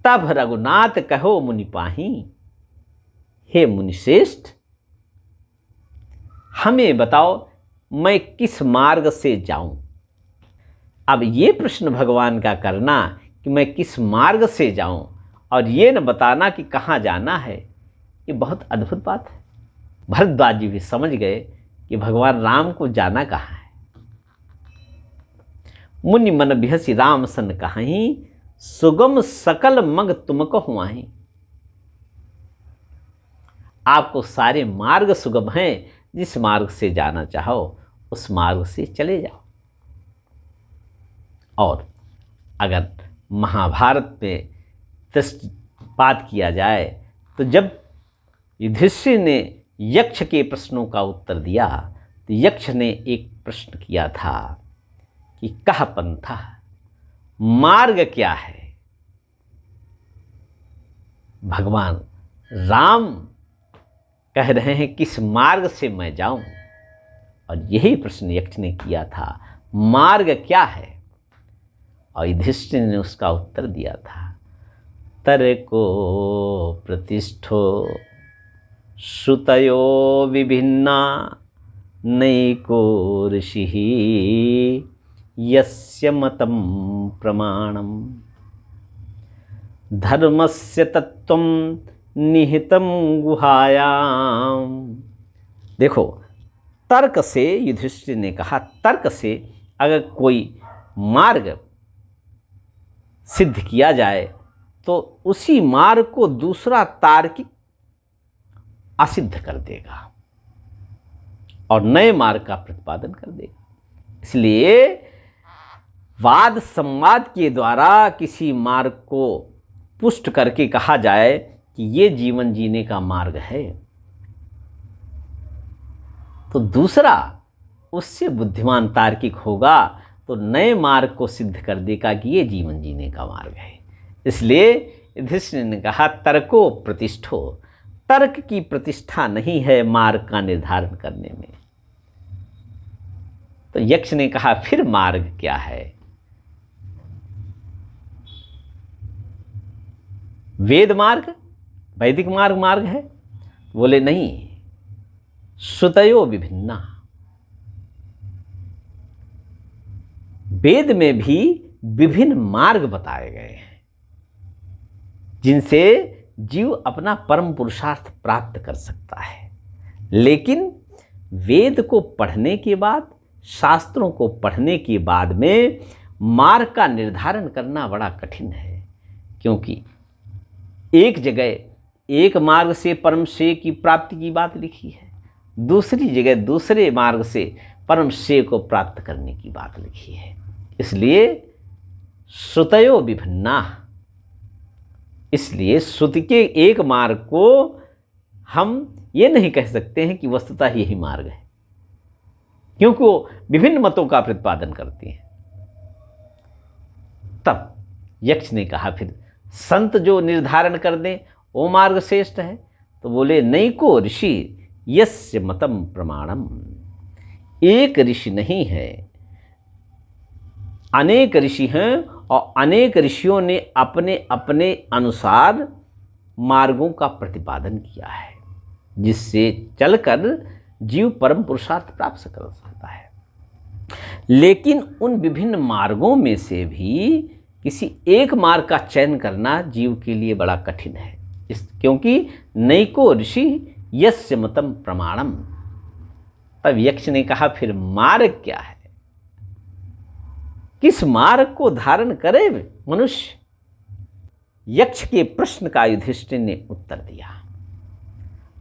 तब रघुनाथ कहो मुनि पाही, हे मुनिश्रेष्ठ हमें बताओ मैं किस मार्ग से जाऊं। अब ये प्रश्न भगवान का करना कि मैं किस मार्ग से जाऊं और ये न बताना कि कहाँ जाना है, ये बहुत अद्भुत बात है। भरद्वाज जी भी समझ गए कि भगवान राम को जाना कहाँ है। मुनि मन बिहसी राम सन कहाहीं, सुगम सकल मग तुमको हुआहीं। आपको सारे मार्ग सुगम हैं, जिस मार्ग से जाना चाहो उस मार्ग से चले जाओ। और अगर महाभारत में दृष्टिपात किया जाए तो जब युधिष्ठिर ने यक्ष के प्रश्नों का उत्तर दिया तो यक्ष ने एक प्रश्न किया था कि कह पंथा, मार्ग क्या है। भगवान राम कह रहे हैं किस मार्ग से मैं जाऊं, और यही प्रश्न यक्ष ने किया था, मार्ग क्या है। और युधिष्ठिर ने उसका उत्तर दिया था, तर्को प्रतिष्ठो श्रुतयो विभिन्ना नैको ऋषिः यस्य मतं प्रमाणम धर्मस्य तत्त्वं निहितं गुहायाम। देखो, तर्क से, युधिष्ठिर ने कहा तर्क से अगर कोई मार्ग सिद्ध किया जाए तो उसी मार्ग को दूसरा तार्किक असिद्ध कर देगा और नए मार्ग का प्रतिपादन कर देगा। इसलिए वाद संवाद के द्वारा किसी मार्ग को पुष्ट करके कहा जाए कि ये जीवन जीने का मार्ग है, तो दूसरा उससे बुद्धिमान तार्किक होगा तो नए मार्ग को सिद्ध कर देगा कि ये जीवन जीने का मार्ग है। इसलिए युधिष्ठिर ने कहा तर्को प्रतिष्ठो, तर्क की प्रतिष्ठा नहीं है मार्ग का निर्धारण करने में। तो यक्ष ने कहा फिर मार्ग क्या है। वेद मार्ग, वैदिक मार्ग है। बोले नहीं, श्रुतयो विभिन्ना, वेद में भी विभिन्न मार्ग बताए गए हैं जिनसे जीव अपना परम पुरुषार्थ प्राप्त कर सकता है। लेकिन वेद को पढ़ने के बाद, शास्त्रों को पढ़ने के बाद में मार्ग का निर्धारण करना बड़ा कठिन है, क्योंकि एक जगह एक मार्ग से परम श्रेय की प्राप्ति की बात लिखी है, दूसरी जगह दूसरे मार्ग से परम श्रेय को प्राप्त करने की बात लिखी है। इसलिए श्रुतयो विभिन्ना, इसलिए श्रुति के एक मार्ग को हम ये नहीं कह सकते हैं कि वस्तुतः यही मार्ग है, क्योंकि वो विभिन्न मतों का प्रतिपादन करती हैं। तब यक्ष ने कहा फिर संत जो निर्धारण कर दें वो मार्ग श्रेष्ठ है। तो बोले नैको ऋषि यस्य मतम प्रमाणम, एक ऋषि नहीं है, अनेक ऋषि हैं और अनेक ऋषियों ने अपने अपने अनुसार मार्गों का प्रतिपादन किया है, जिससे चलकर जीव परम पुरुषार्थ प्राप्त कर सकता है। लेकिन उन विभिन्न मार्गों में से भी किसी एक मार्ग का चयन करना जीव के लिए बड़ा कठिन है, क्योंकि नैको ऋषि यस्य मतम प्रमाणम। तब यक्ष ने कहा फिर मार्ग क्या है, किस मार्ग को धारण करे मनुष्य। यक्ष के प्रश्न का युधिष्ठिर ने उत्तर दिया।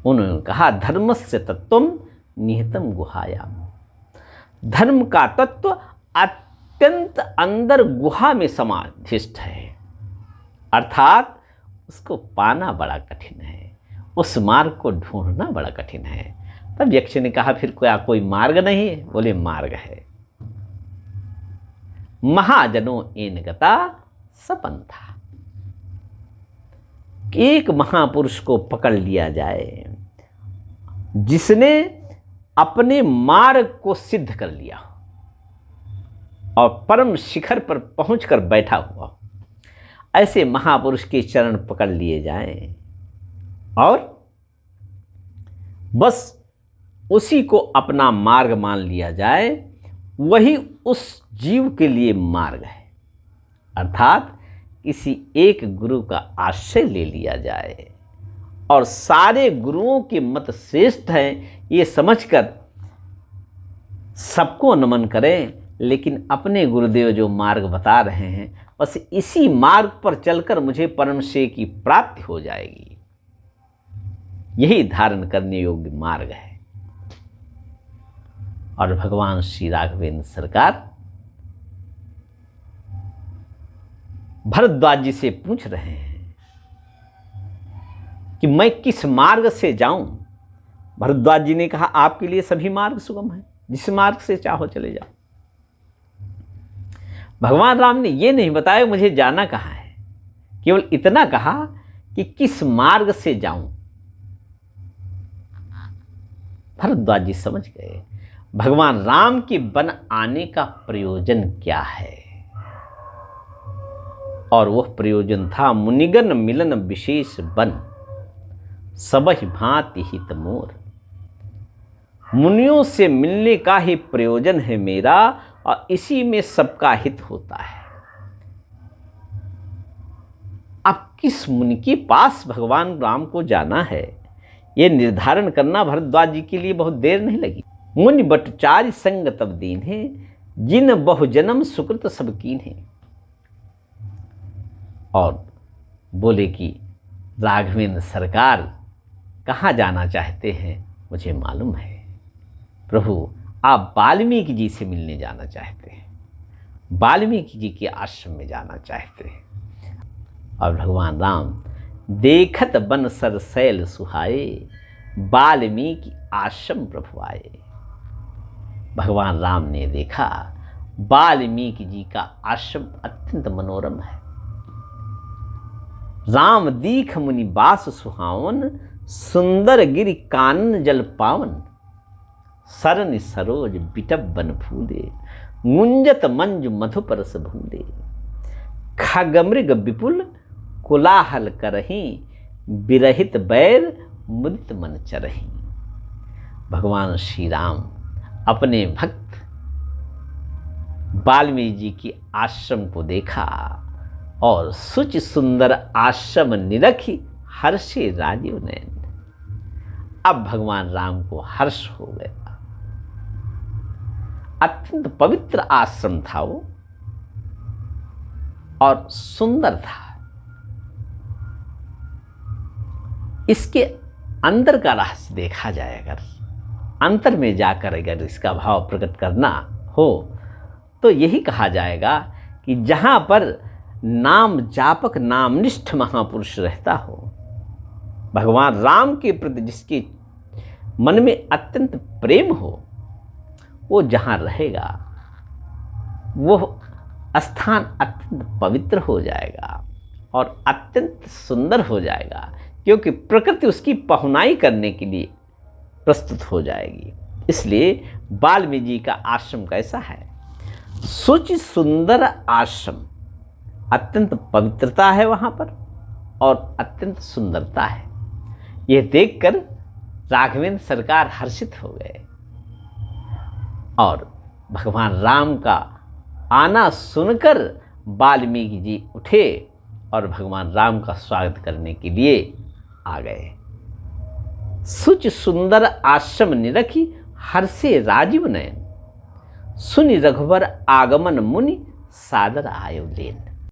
उन्होंने कहा धर्मस्य तत्त्वं निहितं गुहायाम, धर्म का तत्व अत्यंत अंदर गुहा में समाधिष्ठ है, अर्थात उसको पाना बड़ा कठिन है, उस मार्ग को ढूंढना बड़ा कठिन है। तब यक्ष ने कहा फिर क्या कोई मार्ग नहीं है। बोले मार्ग है, महाजनो एन गता सपंथा, एक महापुरुष को पकड़ लिया जाए जिसने अपने मार्ग को सिद्ध कर लिया और परम शिखर पर पहुंचकर बैठा हुआ, ऐसे महापुरुष के चरण पकड़ लिए जाएं और बस उसी को अपना मार्ग मान लिया जाए, वही उस जीव के लिए मार्ग है। अर्थात किसी एक गुरु का आश्रय ले लिया जाए और सारे गुरुओं के मत श्रेष्ठ हैं ये समझकर सबको नमन करें, लेकिन अपने गुरुदेव जो मार्ग बता रहे हैं बस इसी मार्ग पर चलकर मुझे परम श्रेय की प्राप्ति हो जाएगी, यही धारण करने योग्य मार्ग है। और भगवान श्री राघवेंद्र सरकार भरद्वाज जी से पूछ रहे हैं कि मैं किस मार्ग से जाऊं। भरद्वाज जी ने कहा आपके लिए सभी मार्ग सुगम हैं, जिस मार्ग से चाहो चले जाओ। भगवान राम ने ये नहीं बताया मुझे जाना कहाँ है, केवल इतना कहा कि किस मार्ग से जाऊं। भरद्वाज जी समझ गए भगवान राम के वन आने का प्रयोजन क्या है, और वह प्रयोजन था मुनिगण मिलन विशेष बन, सबहि भांति हित मोर। मुनियों से मिलने का ही प्रयोजन है मेरा, और इसी में सबका हित होता है। अब किस मुनि के पास भगवान राम को जाना है, यह निर्धारण करना भरद्वाज जी के लिए बहुत देर नहीं लगी। मुनि बटुचारी संग तब दीन है, जिन बहुजन्म सुकृत सब कीन है। और बोले कि राघवेंद्र सरकार कहाँ जाना चाहते हैं मुझे मालूम है। प्रभु आप वाल्मीकि जी से मिलने जाना चाहते हैं, वाल्मीकि जी के आश्रम में जाना चाहते हैं। और भगवान राम देखत बन सर शैल सुहाए, वाल्मीकि आश्रम प्रभु आए। भगवान राम ने देखा वाल्मीकि जी का आश्रम अत्यंत मनोरम है। राम दीख मुनि बास सुहावन, सुंदर गिरि कानन जल पावन। सरन सरोज बिटप बन फूले, गुंजत मंजु मधुपरस भूले। खगमृग विपुल कोलाहल करही, विरहित बैर मुदित मन चरही। भगवान श्री राम अपने भक्त वाल्मीकि जी की आश्रम को देखा और सुच सुंदर आश्रम निरखी, हर्षे राजीव नयन। अब भगवान राम को हर्ष हो गया। अत्यंत पवित्र आश्रम था वो और सुंदर था। इसके अंदर का रहस्य देखा जाए, अगर अंतर में जाकर अगर इसका भाव प्रकट करना हो तो यही कहा जाएगा कि जहाँ पर नाम जापक नामनिष्ठ महापुरुष रहता हो, भगवान राम के प्रति जिसके मन में अत्यंत प्रेम हो, वो जहाँ रहेगा वो स्थान अत्यंत पवित्र हो जाएगा और अत्यंत सुंदर हो जाएगा, क्योंकि प्रकृति उसकी पहुनाई करने के लिए प्रस्तुत हो जाएगी। इसलिए वाल्मीकि जी का आश्रम कैसा है? सुचि सुंदर आश्रम, अत्यंत पवित्रता है वहाँ पर और अत्यंत सुंदरता है। यह देखकर राघवेंद्र सरकार हर्षित हो गए और भगवान राम का आना सुनकर वाल्मीकि जी उठे और भगवान राम का स्वागत करने के लिए आ गए। सुच सुंदर आश्रम निरखी, हर्षे राजीव नयन। सुनि रघुवर आगमन मुनि, सादर आयो लेन।